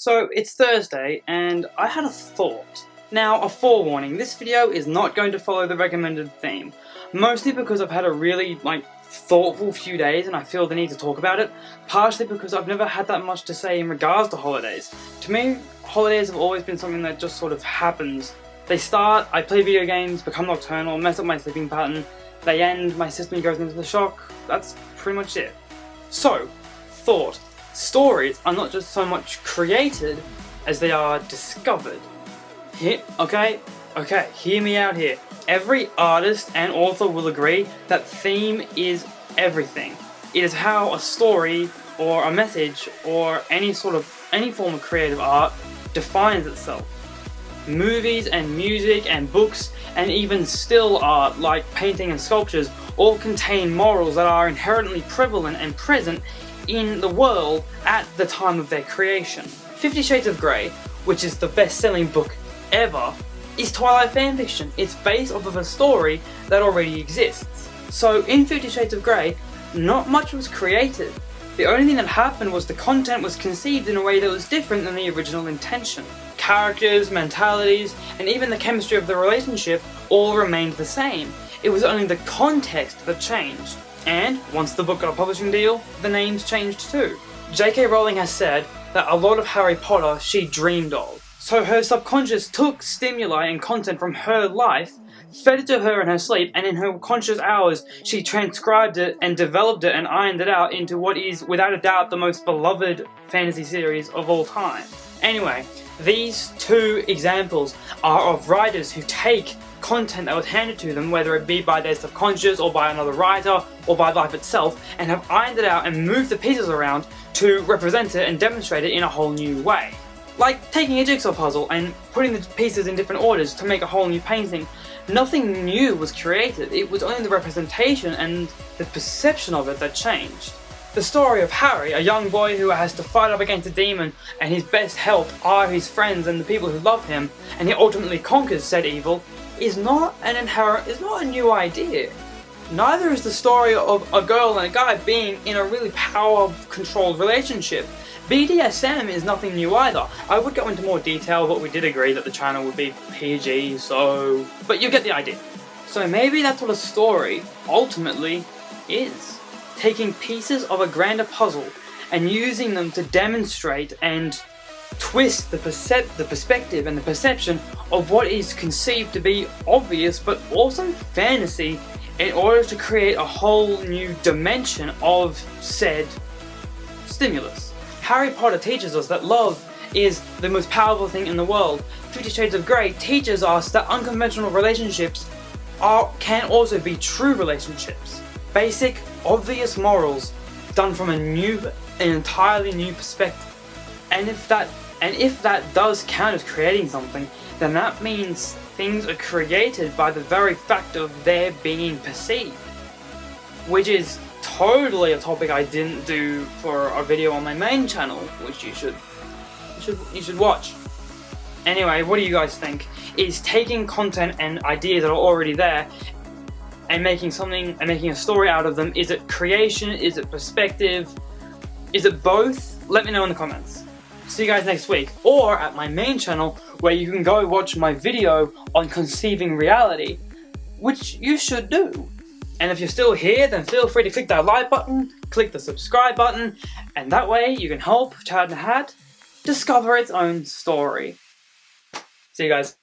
So it's Thursday and I had a thought. Now, a forewarning, this video is not going to follow the recommended theme, mostly because I've had a really, thoughtful few days and I feel the need to talk about it, partially because I've never had that much to say in regards to holidays. To me, holidays have always been something that just sort of happens. They start, I play video games, become nocturnal, mess up my sleeping pattern, they end, my system goes into the shock, that's pretty much it. So, thought. Stories are not just so much created as they are discovered. Okay, hear me out here. Every artist and author will agree that theme is everything. It is how a story or a message or any form of creative art defines itself. Movies and music and books and even still art like painting and sculptures all contain morals that are inherently prevalent and present in the world at the time of their creation. 50 Shades of Grey, which is the best-selling book ever, is Twilight fanfiction. It's based off of a story that already exists. So in 50 Shades of Grey, not much was created. The only thing that happened was the content was conceived in a way that was different than the original intention. Characters, mentalities, and even the chemistry of the relationship all remained the same. It was only the context that changed. And, once the book got a publishing deal, the names changed too. J.K. Rowling has said that a lot of Harry Potter she dreamed of. So her subconscious took stimuli and content from her life, fed it to her in her sleep, and in her conscious hours she transcribed it and developed it and ironed it out into what is, without a doubt, the most beloved fantasy series of all time. Anyway, these two examples are of writers who take content that was handed to them, whether it be by their subconscious or by another writer or by life itself, and have ironed it out and moved the pieces around to represent it and demonstrate it in a whole new way. Like taking a jigsaw puzzle and putting the pieces in different orders to make a whole new painting. Nothing new was created, it was only the representation and the perception of it that changed. The story of Harry, a young boy who has to fight up against a demon, and his best help are his friends and the people who love him, and he ultimately conquers said evil, is not a new idea. Neither is the story of a girl and a guy being in a really power-controlled relationship. BDSM is nothing new either. I would go into more detail, but we did agree that the channel would be PG, so... But you get the idea. So maybe that's what a story ultimately is. Taking pieces of a grander puzzle and using them to demonstrate and twist the perspective and the perception of what is conceived to be obvious but also fantasy in order to create a whole new dimension of said stimulus. Harry Potter teaches us that love is the most powerful thing in the world. 50 Shades of Grey teaches us that unconventional relationships can also be true relationships. Basic, obvious morals done from an entirely new perspective. And if that does count as creating something, then that means things are created by the very fact of their being perceived. Which is totally a topic I didn't do for a video on my main channel, which you should watch. Anyway, what do you guys think? Is taking content and ideas that are already there and making a story out of them, is it creation, is it perspective, is it both? Let me know in the comments. See you guys next week, or at my main channel where you can go watch my video on conceiving reality, which you should do. And if you're still here, then feel free to click that like button, click the subscribe button, and that way you can help Chat and Hat discover its own story. See you guys.